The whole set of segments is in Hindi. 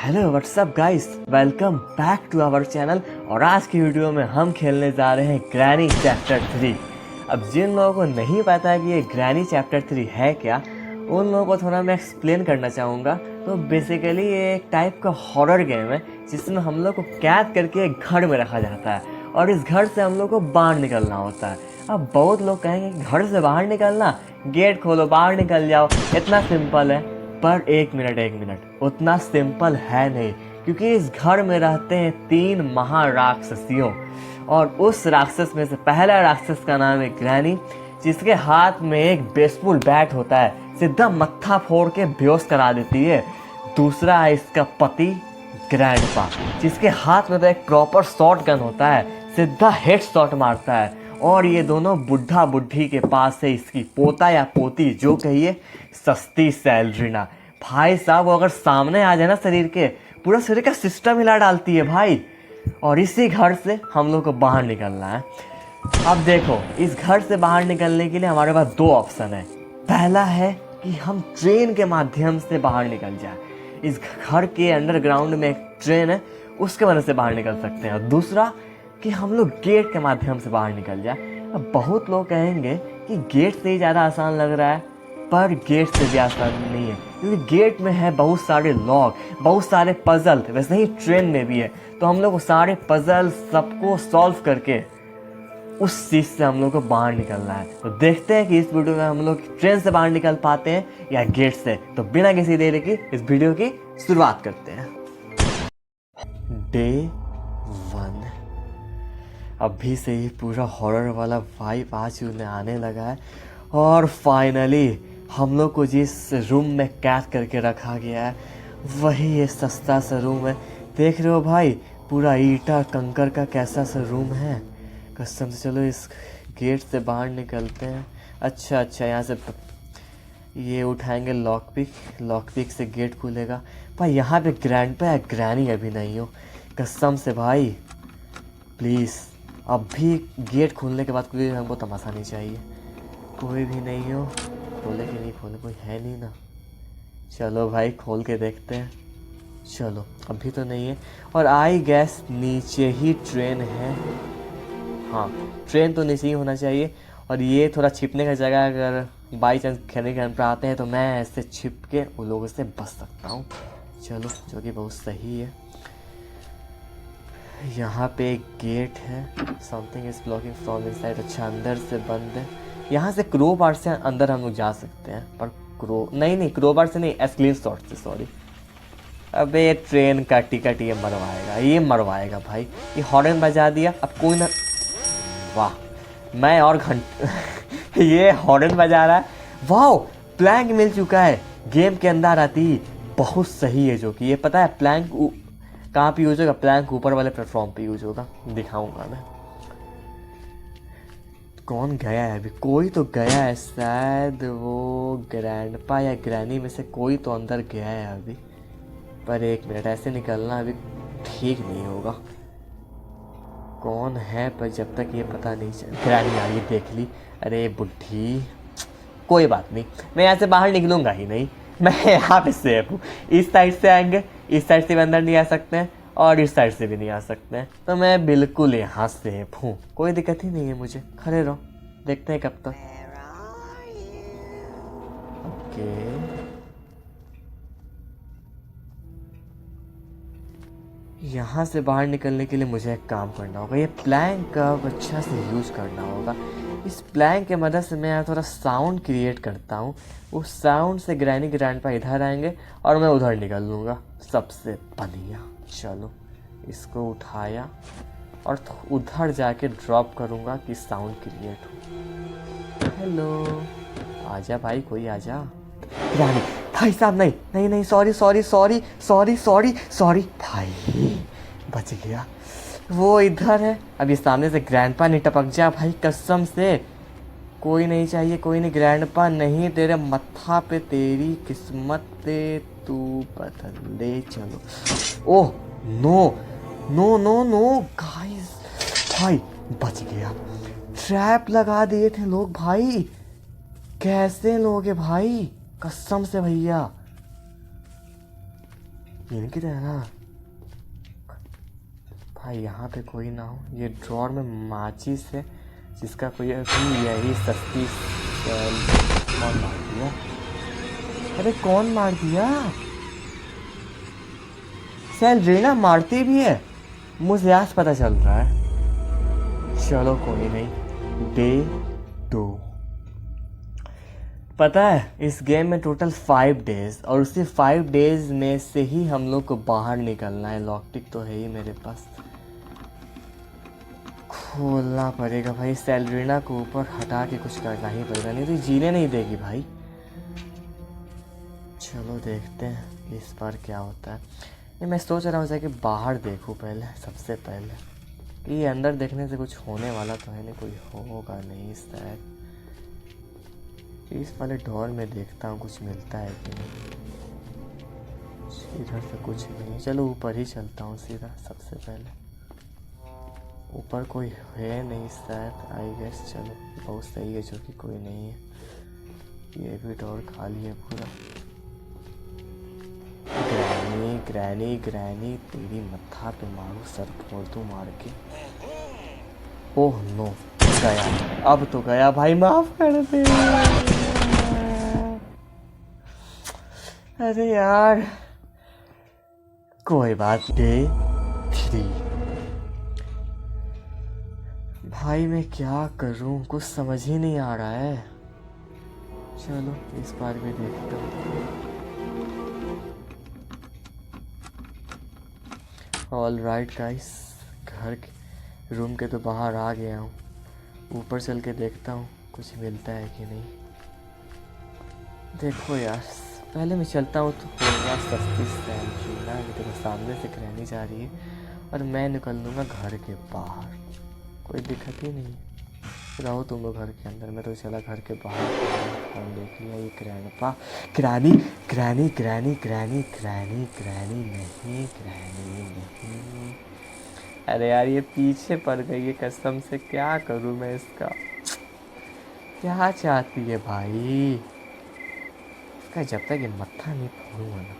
Hello what's up guys, welcome back to our channel. और आज की वीडियो में हम खेलने जा रहे हैं ग्रैनी चैप्टर 3। अब जिन लोगों को नहीं पता है कि ये ग्रैनी चैप्टर 3 है क्या, उन लोगों को थोड़ा मैं एक्सप्लेन करना चाहूँगा। तो बेसिकली ये एक टाइप का हॉरर गेम है जिसमें हम लोग को कैद करके एक घर में रखा जाता है और इस घर से हम लोग को बाहर निकलना होता है। अब बहुत लोग कहेंगे कि घर से बाहर निकलना, गेट खोलो बाहर निकल जाओ, इतना सिंपल है। पर एक मिनट, उतना सिंपल है नहीं, क्योंकि इस घर में रहते हैं 3 महाराक्षसियों। और उस राक्षस में से पहला राक्षस का नाम है ग्रैनी, जिसके हाथ में एक बेसबॉल बैट होता है, सीधा मत्था फोड़ के बेहोश करा देती है। दूसरा है इसका पति ग्रैंडपा, जिसके हाथ में तो एक प्रॉपर शॉट गन होता है, सीधा हेड शॉट मारता है। और ये दोनों बुढ़ा बुढ़ी के पास है इसकी पोता या पोती, जो कहिए सस्ती सैलरीना। भाई साहब वो अगर सामने आ जाए ना शरीर के, पूरा शरीर का सिस्टम हिला डालती है भाई। और इसी घर से हम लोग को बाहर निकलना है। अब देखो, इस घर से बाहर निकलने के लिए हमारे पास 2 ऑप्शन है। पहला है कि हम ट्रेन के माध्यम से बाहर निकल जाए। इस घर के अंडरग्राउंड में एक ट्रेन है, उसके वजह से बाहर निकल सकते हैं। और दूसरा कि हम लोग गेट के माध्यम से बाहर निकल जाए। अब बहुत लोग कहेंगे कि गेट से ही ज़्यादा आसान लग रहा है, पर गेट से भी आसान नहीं है, क्योंकि गेट में है बहुत सारे लॉक, बहुत सारे पजल। वैसे ही ट्रेन में भी है, तो हम लोग को सारे पजल सबको सॉल्व करके उस चीज़ से हम लोग को बाहर निकलना है। तो देखते हैं कि इस वीडियो में हम लोग ट्रेन से बाहर निकल पाते हैं या गेट से। तो बिना किसी देरी की इस वीडियो की शुरुआत करते हैं। डे 1। अभी से ही पूरा हॉरर वाला वाइब आज आने लगा है। और फाइनली हम लोग को जिस रूम में कैद करके रखा गया है, वही ये सस्ता सा रूम है। देख रहे हो भाई, पूरा ईटा कंकर का कैसा सा रूम है कसम से। चलो इस गेट से बाहर निकलते हैं। अच्छा यहाँ से ये उठाएंगे लॉक पिक से गेट खुलेगा। भाई यहाँ पे ग्रैंडपा या ग्रैनी अभी नहीं हो, कसम से भाई प्लीज़। अब भी गेट खोलने के बाद कोई हमको तमाशा नहीं चाहिए। कोई भी नहीं हो, खोले कि नहीं खोले, कोई है नहीं ना। चलो भाई खोल के देखते हैं। चलो अभी तो नहीं है। और आई गैस नीचे ही ट्रेन है। हाँ, ट्रेन तो नीचे ही होना चाहिए। और ये थोड़ा छिपने का जगह, अगर बाई चांस खेलने के पर आते हैं तो मैं ऐसे छिप के उन लोगों से बच सकता हूँ। चलो, जो कि बहुत सही है। यहाँ पे एक गेट है। Something is blocking from inside. अच्छा, अंदर से बंद है। यहाँ से क्रोबार से अंदर हम लोग जा सकते हैं, पर नहीं क्रोबार से नहीं, एस्क्लीन शॉट से, सॉरी। अबे ट्रेन का टिकट ये मरवाएगा भाई। ये हॉर्न बजा दिया, अब कोई ना। वाह, मैं और घंटे ये हॉर्न बजा रहा है। वाह, प्लैंक मिल चुका है गेम के अंदर आती ही। बहुत सही है। जो कि ये पता है प्लैंक कहाँ पे यूज होगा? प्लैंक ऊपर वाले प्लेटफॉर्म पे यूज होगा, दिखाऊंगा मैं। कौन गया है अभी? कोई तो गया है शायद, वो ग्रैंडपा या ग्रैनी में से कोई तो अंदर गया है अभी। पर एक मिनट, ऐसे निकलना अभी ठीक नहीं होगा। कौन है? पर जब तक ये पता नहीं चल। ग्रैनी आई, देख ली। अरे बुढ़ी, कोई बात नहीं, मैं यहाँ से बाहर निकलूंगा ही नहीं। मैं यहाँ पे सेफ हूँ। इस साइड से आएंगे, इस साइड से भी अंदर नहीं आ सकते हैं, और इस साइड से भी नहीं आ सकते हैं। तो मैं बिल्कुल यहाँ सेफ हूँ, कोई दिक्कत ही नहीं है मुझे। खड़े रहो, देखते हैं कब तक। ओके, यहाँ से बाहर निकलने के लिए मुझे एक काम करना होगा। ये प्लैंक का अच्छा से यूज करना होगा। इस प्लैंक के मदद से मैं थोड़ा साउंड क्रिएट करता हूँ। उस साउंड से ग्रैनी ग्रैंडपा इधर आएंगे और मैं उधर निकल लूँगा। सबसे बढ़िया। चलो, इसको उठाया और उधर जाके ड्रॉप करूँगा कि साउंड क्रिएट हो। हेलो, आजा भाई, कोई आजा। ग्रैनी, भाई साहब नहीं, सॉरी भाई, बच गया। वो इधर है। अब ये सामने से ग्रैंडपा नहीं टपक जा भाई, कसम से। कोई नहीं चाहिए, कोई नहीं। ग्रैंडपा नहीं, तेरे मत्था पे तेरी किस्मत पे तू बदल दे। चलो। ओह नो गाइस, भाई बच गया। ट्रैप लगा दिए थे लोग भाई। कैसे लोग हैं भाई, कसम से भैया। इनकी तरह भाई यहाँ पे कोई ना हो। ये ड्रॉर में माचिस है जिसका कोई अभी यही सस्ती कौन मार दिया? अरे कौन मार दिया? सेलेरिना मारती भी है, मुझे आज पता चल रहा है। चलो कोई नहीं। डे 2। पता है इस गेम में टोटल 5 डेज और उसी 5 डेज में से ही हम लोग को बाहर निकलना है। लॉकटिक तो है ही मेरे पास, खोलना पड़ेगा भाई। सेलेरिना को ऊपर हटा के कुछ करना ही पड़ेगा, नहीं तो जीने नहीं देगी भाई। चलो देखते हैं इस बार क्या होता है। ये मैं सोच रहा हूँ कि बाहर देखूँ पहले, सबसे पहले। ये अंदर देखने से कुछ होने वाला तो है नहीं, कोई होगा नहीं शायद। इस वाले डोर में देखता हूँ कुछ मिलता है कि नहीं। इधर से कुछ नहीं, चलो ऊपर ही चलता हूँ सीधा सबसे पहले। ऊपर कोई है नहीं शायद, आई गेस। चलो बहुत सही है जो कि कोई नहीं है। ये भी डोर खाली है पूरा। ग्रैनी ग्रैनी ग्रैनी तेरी मत्था पे मारू, सर फोड़ दूँ मार के। ओह नो, गया। अब तो गया भाई, माफ कर दे। अरे यार कोई बात। डे 3। भाई मैं क्या करूं, कुछ समझ ही नहीं आ रहा है। चलो इस बार भी देखता हूँ। ऑल राइट गाइस, घर के रूम के तो बाहर आ गया हूँ। ऊपर चल के देखता हूँ कुछ मिलता है कि नहीं। देखो यार, पहले मैं चलता हूँ तो थोड़ा सस्ती सेलेरिना। देखो सामने से ग्रैनी जा रही है और मैं निकल लूँगा घर के बाहर। कोई दिक्कत ही नहीं, रहो तुम लोग घर के अंदर। मैं तो चला घर के बाहर। हम देख लिया ये grandpa. Granny granny granny granny granny granny नहीं, ग्रैनी नहीं। अरे यार ये पीछे पड़ गई है कसम से। क्या करूँ मैं इसका? क्या चाहती है भाई? इसका जब तक ये मत्था नहीं फोड़ूंगा ना,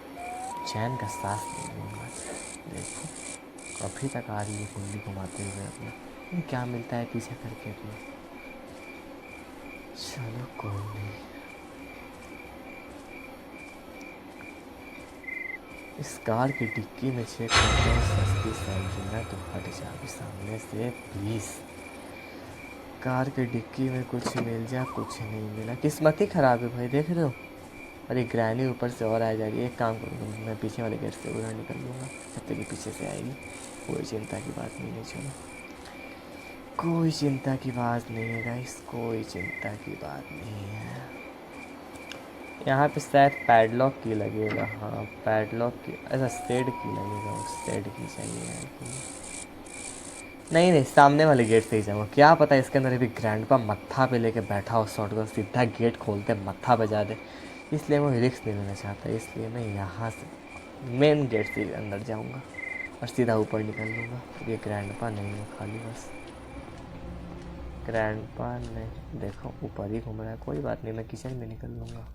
चैन का सांस नहीं लूँगा। देखो अभी तक आ रही है कुंडली घुमाते हुए अपना। क्या मिलता है पीछे करके अपने। चलो कोई नहीं। इस कार की डिक्की में चेक करते हैं सस्ती सेलेरिना तो हट जा अभी सामने से प्लीज़। कार की डिक्की में कुछ मिल जा, कुछ नहीं मिला। किस्मत ही ख़राब है भाई, देख रहे हो। अरे ग्रैनी ऊपर से और आ जा रही है। एक काम करूँगा, मैं पीछे वाले गेट से उधर निकल लूँगा जब तक ये पीछे से आएगी। कोई चिंता की बात नहीं है। चलो कोई चिंता की बात नहीं है गाइस, कोई चिंता की बात नहीं है। यहाँ पे शायद पैडलॉक की लगेगा। हाँ पैडलॉक की, ऐसा सेड की लगेगा। उस सेड की चाहिए यार। नहीं नहीं, सामने वाले गेट से ही जाऊँगा। क्या पता इसके अंदर अभी ग्रैंडपा मत्था पे लेके बैठा हो शॉटगन, सीधा गेट खोलते मत्था बजा दे। इसलिए मैं रिस्क नहीं लेना चाहता, इसलिए मैं यहाँ से मेन गेट से अंदर जाऊँगा और सीधा ऊपर निकल लूँगा। ये ग्रैंडपा नहीं है, खाली बस ग्रैंडपा नहीं। देखो ऊपर ही घूम रहा है। कोई बात नहीं, मैं किचन में निकल लूँगा।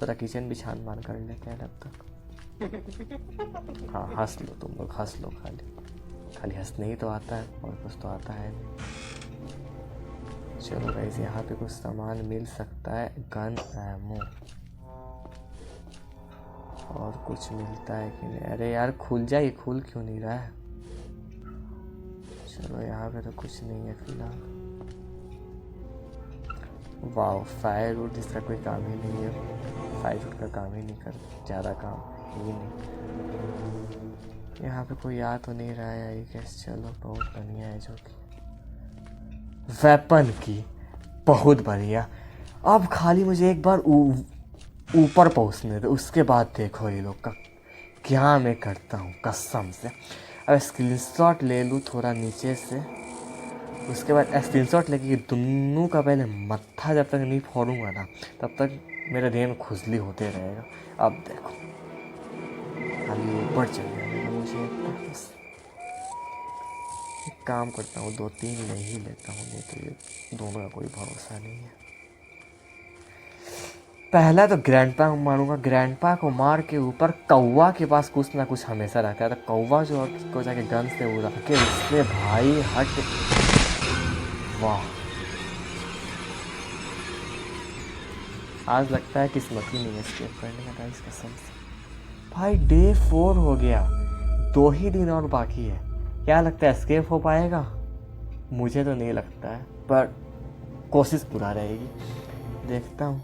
थोड़ा किचन भी छान मान कर लेते हैं तब तक। हाँ हंस लो तुम लोग, हंस लो। खाली हंसने ही तो आता है, और कुछ तो आता है नहीं। चलो गाइस यहाँ पे कुछ सामान मिल सकता है। गन एमो और कुछ मिलता है कि नहीं? अरे यार खुल जाए, खुल क्यों नहीं रहा है? चलो यहाँ पे तो कुछ नहीं है फिलहाल। वाह फायर वुड, इसका कोई काम ही नहीं है। फायर वुड का काम ही नहीं कर, ज़्यादा काम ही नहीं। यहाँ पे कोई आ तो नहीं रहा है आई गेस। चलो बहुत बढ़िया है। जो कि वेपन की बहुत बढ़िया। अब खाली मुझे एक बार ऊपर पहुँचने दे, उसके बाद देखो ये लोग का क्या मैं करता हूँ कसम से। अब स्क्रीनशॉट ले लूँ थोड़ा नीचे से, उसके बाद स्क्रीनशॉट लेके दोनों का पहले मत्था जब तक नहीं फोड़ूंगा ना तब तक मेरे देह में खुजली होते रहेगा। अब देखो खाली ऊपर चल जाएगा मुझे। बस एक काम करता हूँ, 2-3 ले ही लेता हूँ, नहीं तो ये दोनों का कोई भरोसा नहीं है। पहला तो ग्रैंडपा को मारूंगा, ग्रैंडपा को मार के ऊपर कौवा के पास कुछ ना कुछ हमेशा रहता है, तो कौवा जो को जाके गन से उड़ा के उससे भाई हट। वाह, आज लगता है किस्मत ही नहीं है एस्केप करने का गाइस, कसम से। भाई डे 4 हो गया, 2 ही दिन और बाकी है। क्या लगता है एस्केप हो पाएगा? मुझे तो नहीं लगता है, पर कोशिश पूरा रहेगी। देखता हूँ,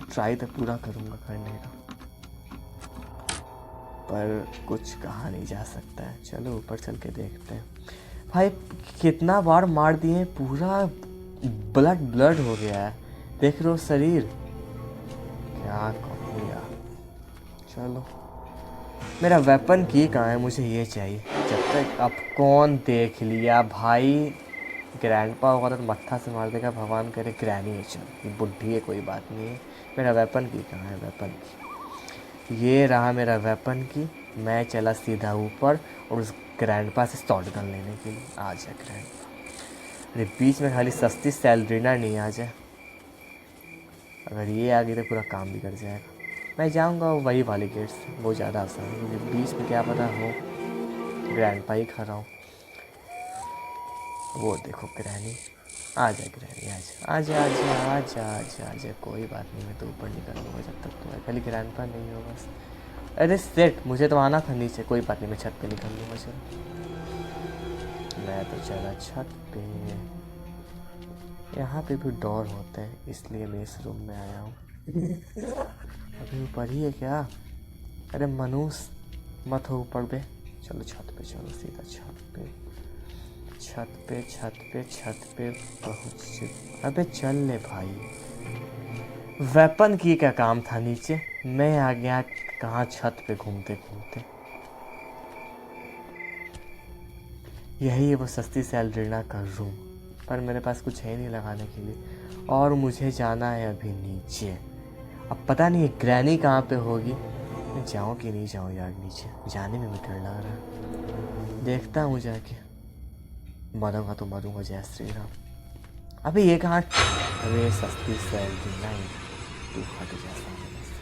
ट्राई तो पूरा करूँगा करने का, पर कुछ कहा नहीं जा सकता है। चलो ऊपर चल के देखते हैं। भाई कितना बार मार दिए, पूरा ब्लड हो गया है, देख रहे हो शरीर, क्या कहूँ यार। चलो मेरा वेपन की कहाँ है, मुझे ये चाहिए। जब तक अब कौन देख लिया भाई, ग्रैंडपा होगा तो मत्था से मार देगा, भगवान करे ग्रैनी है, चल ये बुढ़ी है, कोई बात नहीं है। मेरा वेपन की कहाँ है, वेपन की, ये रहा मेरा वेपन की। मैं चला सीधा ऊपर और उस ग्रैंडपा से शॉट गन लेने के लिए। आ जाए ग्रैंडपा, अरे बीच में खाली सस्ती सैलरीना नहीं आ जाए, अगर ये आ गई तो पूरा काम बिगड़ जाएगा। मैं जाऊंगा वही वाले गेट से, वो ज़्यादा आसान है, क्योंकि बीच में क्या पता हो ग्रैंडपा ही खड़ा हो। वो देखो ग्रैनी, आ जाए ग्रैनी, आ जा, कोई बात नहीं, मैं तो ऊपर निकल लूँगा जब तक तो है, खाली ग्रैंडपा नहीं होगा बस। अरे सेट, मुझे तो आना था नीचे, कोई बात नहीं, मैं छत पे निकल लूँगा। चलो मैं तो चला छत पे, यहाँ पे भी डोर होता है, इसलिए मैं इस रूम में आया हूँ। अभी ऊपर ही है क्या? अरे मनुष्य मत हो ऊपर पे, चलो छत पे, चलो सीधा छत पे पहुँच। अबे चल ले भाई, वेपन की क्या काम था नीचे, मैं आ गया कहाँ छत पे घूमते घूमते। यही है वो सस्ती सैलरीना का रूम, पर मेरे पास कुछ है नहीं लगाने के लिए, और मुझे जाना है अभी नीचे। अब पता नहीं ग्रैनी कहाँ पे होगी, मैं जाऊँ कि नहीं जाऊँ यार, नीचे जाने में भी डर लग रहा है। देखता हूँ जाके, मरूंगा तो मरूंगा, जय श्री राम। अबे ये कहाँ, अबे सस्ती सैलरीना, तू हट जा सामने से।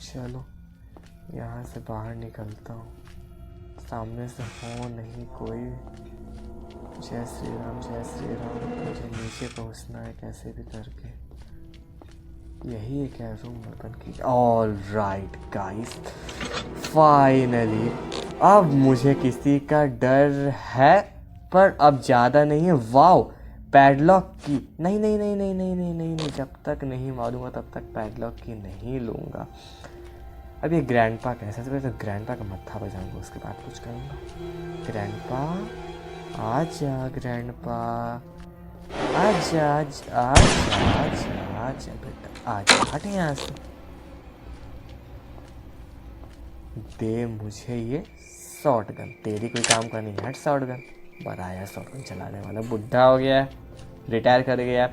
चलो यहाँ से बाहर निकलता हूँ, सामने से हो नहीं कोई। जय श्री राम, मुझे नीचे पहुँचना है कैसे भी करके। यही है क्या रूम ओपन की? ऑल राइट गाइस, फाइनली अब मुझे किसी का डर है, पर अब ज़्यादा नहीं है। वाओ, पैडलॉक की नहीं, जब तक नहीं मारूंगा तब तक पैडलॉक की नहीं लूँगा। अब ये ग्रैंडपा कैसे, सबसे पहले तो ग्रैंडपा का मत्था बजाऊंगा, उसके बाद कुछ करूँगा। ग्रैंडपा आजा, ग्रैंडपा आजा बेटा, आजा, हट यहाँ से, दे मुझे ये शॉर्ट गन, तेरी कोई काम का नहीं, हट शॉर्ट गन। बनाया शॉर्ट गन चलाने वाला, बुढ़ा हो गया है, रिटायर कर गया,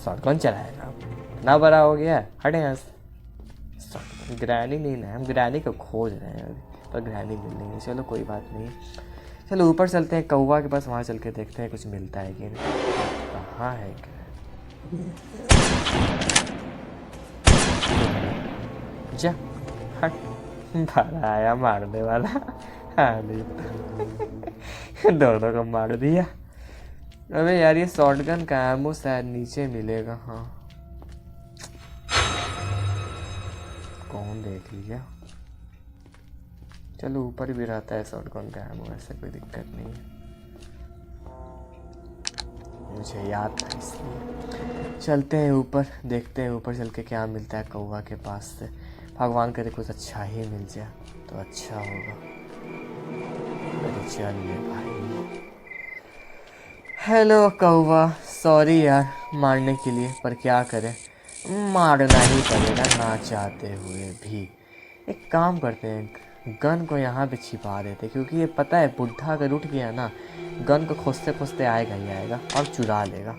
शॉर्ट गन चलाएगा, ना बड़ा हो गया, हट यहाँ से। ग्रैनी नहीं ना, हम ग्रैनी को खोज रहे हैं अभी, पर ग्रैनी मिल नहीं है। चलो कोई बात नहीं, चलो ऊपर चलते हैं कौवा के पास, वहाँ चल के देखते हैं कुछ मिलता है कि नहीं। कहाँ है जा, हट, भरा आया मारने वाला। हाँ नहीं दोनों को मार दिया। अबे यार ये शॉटगन का एमो शायद नीचे मिलेगा। हाँ कौन देख लिया, चलो ऊपर भी रहता है शॉटगन का एमो, ऐसे कोई दिक्कत नहीं है, मुझे याद था इसलिए। चलते हैं ऊपर, देखते हैं ऊपर चल के क्या मिलता है कौवा के पास से। भगवान करे कुछ अच्छा ही मिल जाए तो अच्छा होगा। अरे चल ले भाई। हेलो कौवा, सॉरी यार मारने के लिए, पर क्या करें, मारना ही पड़ेगा ना चाहते हुए भी। एक काम करते हैं, गन को यहाँ पे छिपा देते, क्योंकि ये पता है बुढ़ा अगर उठ गया ना, गन को खोजते खोजते आएगा ही आएगा और चुरा लेगा।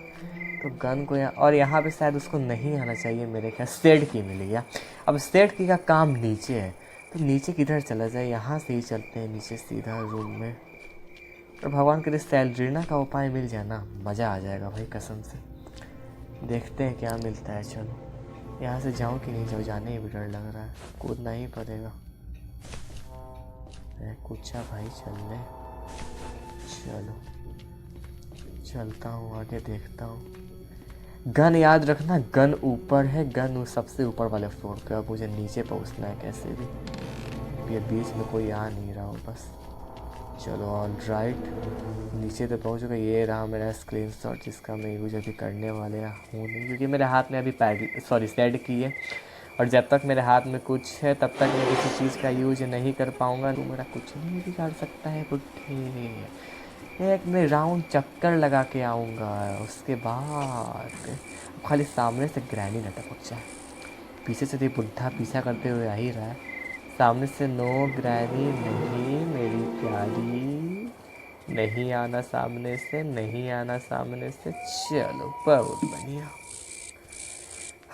तो गन को और यहाँ पे शायद उसको नहीं आना चाहिए, मेरे ख्याल सेठ की मिल गया। अब सेठ की का काम नीचे है, तो नीचे किधर चला जाए, यहाँ से ही चलते हैं नीचे सीधा रूम में। तो भगवान करे सैलरीना का उपाय मिल जाए ना, मज़ा आ जाएगा भाई कसम से। देखते हैं क्या मिलता है। चलो यहाँ से जाऊँ कि नहीं जाऊँ, जाने ही भी डर लग रहा है, कूदना ही पड़ेगा। कुछ भाई चलने, चलो चलता हूँ आगे, देखता हूँ। गन याद रखना, गन ऊपर है, गन सबसे ऊपर वाले फ्लोर पे। अब मुझे नीचे पहुँचना है कैसे भी, ये बीच में कोई आ नहीं रहा हो बस। चलो ऑल राइट, नीचे तो पहुँच चुका। ये रहा मेरा स्क्रीनशॉट जिसका मैं यूज अभी करने वाले हूँ नहीं, क्योंकि मेरे हाथ में अभी सेट की है, और जब तक मेरे हाथ में कुछ है तब तक मैं किसी चीज़ का यूज नहीं कर पाऊँगा। तो मेरा कुछ नहीं बिगाड़ सकता है बुढ़े। एक मैं राउंड चक्कर लगा के आऊँगा, उसके बाद खाली सामने से ग्रैनी न टपक जाए। पीछे से भी बुढ़ा पीछा करते हुए आ ही रहा है, सामने से नो ग्रैनी नहीं मेरी प्यारी, नहीं आना सामने से, नहीं आना सामने से। चलो बहुत बढ़िया।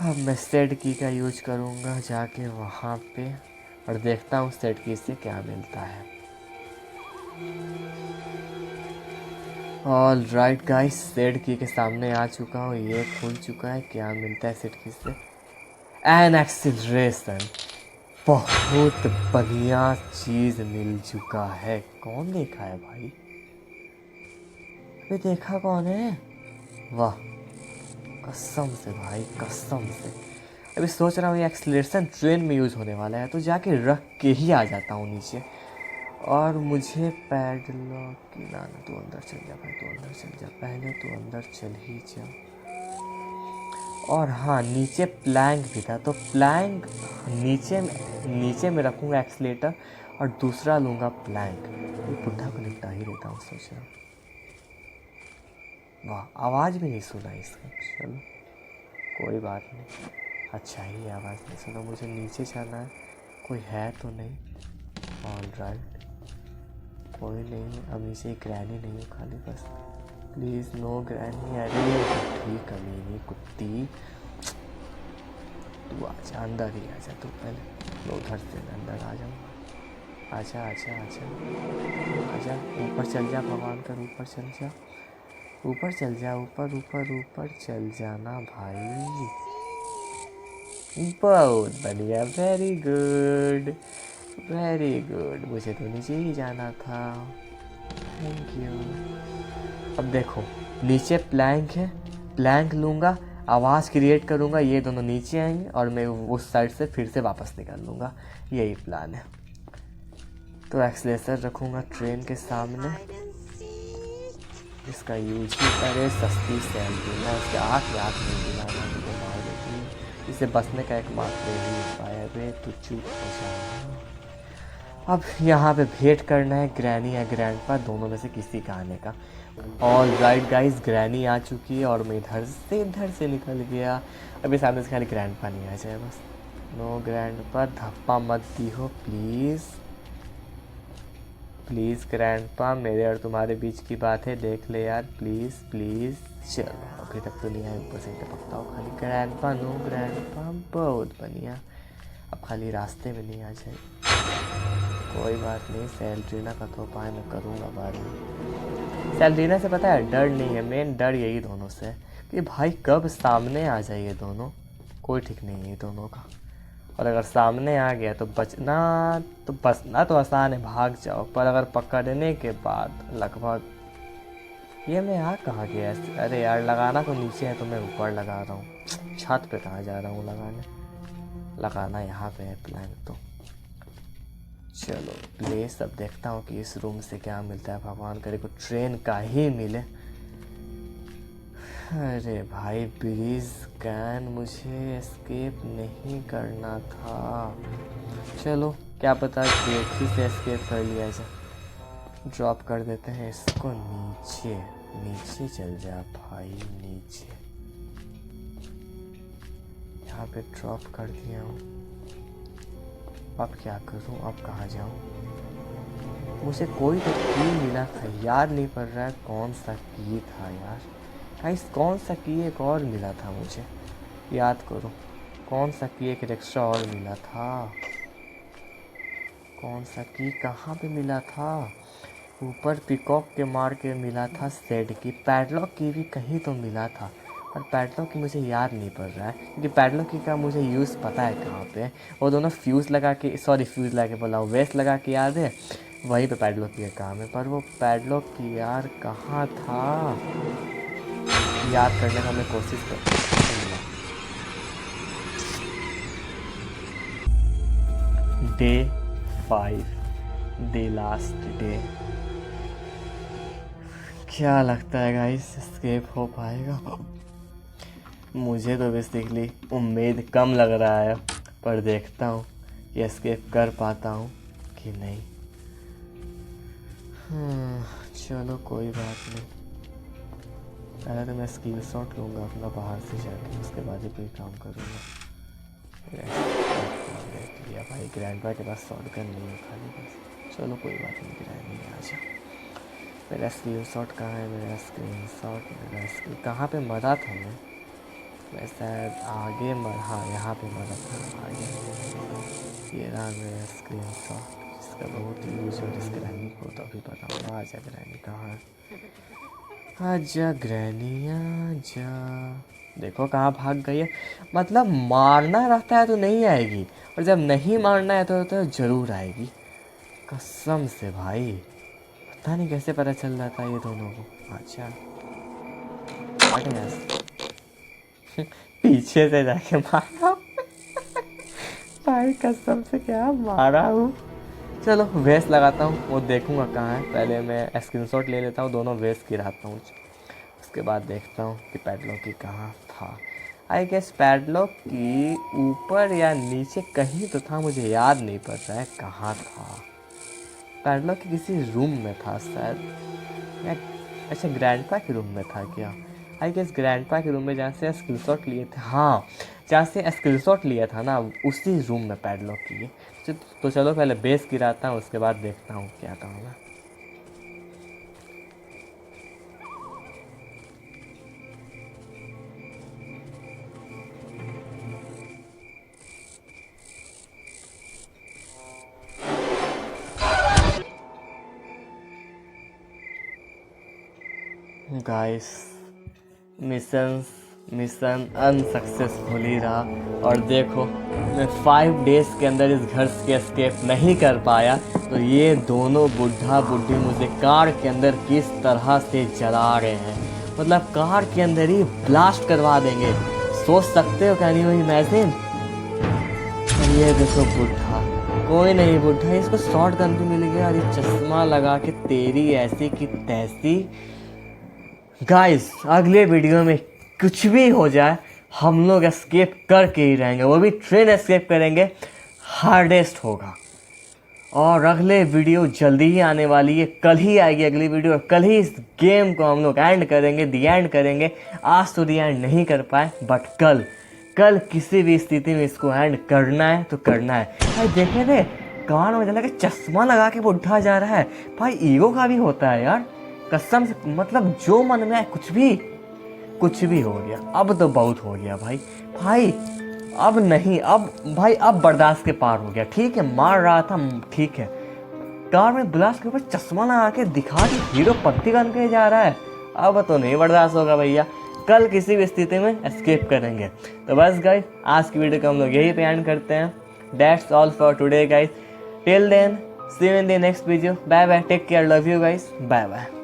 अब मैं सेट की का यूज करूँगा जाके वहाँ पे, और देखता हूँ सेट की से क्या मिलता है। ऑल राइट गाइस, सेट की के सामने आ चुका हूँ, ये खुल चुका है। क्या मिलता है सेट की से? एन एक्सीलरेशन, बहुत बढ़िया चीज़ मिल चुका है। कौन देखा है भाई? अभी देखा कौन है? वाह, कसम से भाई कसम से। अभी सोच रहा हूँ ये एक्सीलरेशन ट्रेन में यूज़ होने वाला है, तो जाके रख के ही आ जाता हूँ नीचे। और मुझे पैडलॉक की लाना, तू अंदर चल जा भाई, तू अंदर चल जा, पहले तू अंदर चल ही जा। और हाँ, नीचे प्लैंक भी था, तो प्लैंक नीचे में रखूँगा एक्सीलेटर, और दूसरा लूँगा प्लैंक। ये बुढ़ा को निपटा ही देता हूँ सोच रहा हूँ। वाह, आवाज़ भी नहीं सुना इसका। चलो कोई बात नहीं, अच्छा ही आवाज़ नहीं सुना। मुझे नीचे जाना है, कोई है तो नहीं? ऑल राइट, कोई नहीं। अब नीचे ग्रैनी नहीं हो खाली बस, प्लीज़ नो ग्रैनी। अरे कुत्ती, कमीनी कुत्ती, तू आजा अंदर ही आजा, तू पहले। मैं उधर से अंदर आ जाऊँ। आजा आजा आजा आजा, ऊपर चल जा, भगवान कर ऊपर चल जा, ऊपर चल जा, ऊपर ऊपर ऊपर चल जाना भाई। बहुत बढ़िया, वेरी गुड वेरी गुड। मुझे तो नीचे ही जाना था, थैंक यू। अब देखो नीचे प्लैंक है, प्लैंक लूँगा, आवाज़ क्रिएट करूँगा, ये दोनों नीचे आएंगे और मैं उस साइड से फिर से वापस निकल लूँगा। यही प्लान है। तो एक्सीलरेटर रखूँगा ट्रेन के सामने, इसका यूज ही करे। सस्ती सैलरी ना, उसके आँख में आँख नहीं दिलाना, मुझे मार देती है। इसे बचने का एकमात्र ही उपाय है। वे तो चुप हो जाओ। अब यहाँ पे भेंट करना है ग्रैनी या ग्रैंडपा, दोनों में से किसी का आने का। ऑल राइट गाइस, ग्रैनी आ चुकी है और मैं इधर से निकल गया। अभी सामने से खाली ग्रैंडपा नहीं आ जाए बस। नो ग्रैंडपा, धप्पा मत दी हो प्लीज़ प्लीज़ ग्रैंडपा, मेरे और तुम्हारे बीच की बात है, देख ले यार प्लीज़ प्लीज़। चलो अभी तक तो नहीं आया, ऊपर से टपकता हो खाली ग्रैंडपा, नो ग्रैंडपा, बहुत बढ़िया। अब खाली रास्ते में नहीं आ जाए, कोई बात नहीं। सैलरीना का तो उपाय मैं करूँगा बाद में। सैलरीना से पता है डर नहीं है, मेन डर यही दोनों से है कि भाई कब सामने आ जाए ये दोनों, कोई ठीक नहीं है ये दोनों का। और अगर सामने आ गया तो बचना तो आसान है, भाग जाओ। पर अगर पकड़ने के बाद लगभग, ये मैं यहाँ कहाँ गया? अरे यार लगाना तो नीचे है, तो मैं ऊपर लगा रहा हूँ, छत पे कहाँ जा रहा हूँ लगाना यहाँ पे है प्लान। तो चलो प्लेस, अब देखता हूँ कि इस रूम से क्या मिलता है। भगवान करे को ट्रेन का ही मिले। अरे भाई प्लीज़ कैन, मुझे एस्केप नहीं करना था। चलो क्या पता गेट से एस्केप कर लिया जाए। ड्रॉप कर देते हैं इसको नीचे। नीचे चल जा भाई नीचे, यहाँ पे ड्रॉप कर दिया हूँ। अब क्या करूँ, अब कहाँ जाऊँ? मुझे कोई तो की मिला था, याद नहीं पड़ रहा है कौन सा की था यार। गाइस कौन सा की एक और मिला था मुझे, याद करो कौन सा की एक एक्स्ट्रा और मिला था। कौन सा की कहाँ पे मिला था? ऊपर पिकॉक के मार के मिला था सेड की। पैडलॉक की भी कहीं तो मिला था, और पैडलॉक की मुझे याद नहीं पड़ रहा है, क्योंकि पैडलॉक की का मुझे यूज़ पता है कहाँ पे। वो दोनों फ्यूज़ लगा के बोला, वेस्ट लगा के याद है, वहीं पे पैडलॉक की का काम है। पर वो पैडलॉक की यार कहाँ था, याद करने का मैं कोशिश करता हूँ। Day 5, the last day. क्या लगता है गाइस, एस्केप हो पाएगा? मुझे तो बेसिकली उम्मीद कम लग रहा है, पर देखता हूँ कि एस्केप कर पाता हूँ कि नहीं। चलो कोई बात नहीं, पहले तो मैं स्किल शॉट लूँगा अपना बाहर से जाके, उसके बाद ही कोई काम करूँगा। देख लिया भाई, ग्रैंडपा के पास शॉट गन नहीं है खाली बस। चलो कोई बात नहीं, ग्रैंड आ जाओ। मेरा स्क्रीन शॉट कहाँ है? मेरा स्क्रीन शॉट, मेरा स्क्रीन कहाँ पे मरा था मैं शायद आगे हाँ यहाँ पे मरा था आगे। ये रहा मेरा स्क्रीन शॉट, जिसका बहुत यूज हो, जिस ग्रैनी को तो अभी पता होगा। आजा ग्रैनी, कहाँ है? आजा ग्रैनी आजा। देखो कहाँ भाग गई है। मतलब मारना रहता है तो नहीं आएगी, और जब नहीं मारना है तो ज़रूर आएगी, कसम से भाई। पता नहीं कैसे पता चल जाता है ये दोनों को। अच्छा पीछे से जाके मारा भाई, कसम से क्या मारा हूँ। चलो वेस्ट लगाता हूँ, वो देखूँगा कहाँ है। पहले मैं स्क्रीनशॉट ले लेता हूँ, दोनों वेस्ट गिराता हूँ, उसके बाद देखता हूँ कि पैडलॉक की कहाँ था। आई गेस पैडलॉक की ऊपर या नीचे कहीं तो था, मुझे याद नहीं पड़ रहा है कहाँ था। पैडलॉक की किसी रूम में था शायद। अच्छा ग्रैंडपा के रूम में था क्या? आई गेस ग्रैंडपा के रूम में जहाँ से स्क्रीनशॉट लिए थे, हाँ जहाँ से स्क्रीनशॉट लिया था ना, उसी रूम में पैडलॉक की है। तो चलो पहले बेस गिराता हूँ, उसके बाद देखता हूँ क्या काम है। गाइस मिशन अनसक्सेसफुल ही रहा, और देखो मैं 5 डेज के अंदर इस घर से एस्केप नहीं कर पाया, तो ये दोनों बुढ़ा बुढ़ी मुझे कार के अंदर किस तरह से जला रहे हैं। मतलब कार के अंदर ही ब्लास्ट करवा देंगे, सोच सकते हो? Can you imagine? ये देखो बुढ़ा, कोई नहीं बुढ़ा, इसको शॉर्ट गन भी मिल गया, और ये चश्मा लगा के तेरी ऐसी की तैसी। गाइस अगले वीडियो में कुछ भी हो जाए, हम लोग एस्केप करके ही रहेंगे, वो भी ट्रेन एस्केप करेंगे, हार्डेस्ट होगा। और अगले वीडियो जल्दी ही आने वाली है, कल ही आएगी अगली वीडियो, और कल ही इस गेम को हम लोग एंड करेंगे, दी एंड करेंगे। आज तो दी एंड नहीं कर पाए, बट कल किसी भी स्थिति में इसको एंड करना है तो करना है। भाई देखे थे कान में लगा चश्मा लगा के बुढ़ा जा रहा है। भाई ईगो का भी होता है यार, कसम से। मतलब जो मन में आए कुछ भी हो गया। अब तो बहुत हो गया भाई अब नहीं, अब भाई अब बर्दाश्त के पार हो गया। ठीक है मार रहा था, ठीक है, कार में ब्लास्ट के ऊपर चश्मा लगा के दिखा के हीरो पत्ती बन के जा रहा है, अब तो नहीं बर्दाश्त होगा भैया। कल किसी भी स्थिति में एस्केप करेंगे। तो बस गाइस आज की वीडियो को हम लोग यही पे एंड करते हैं। That's all for today guys, till then see you in the next video, bye bye, take care, love you guys, bye bye.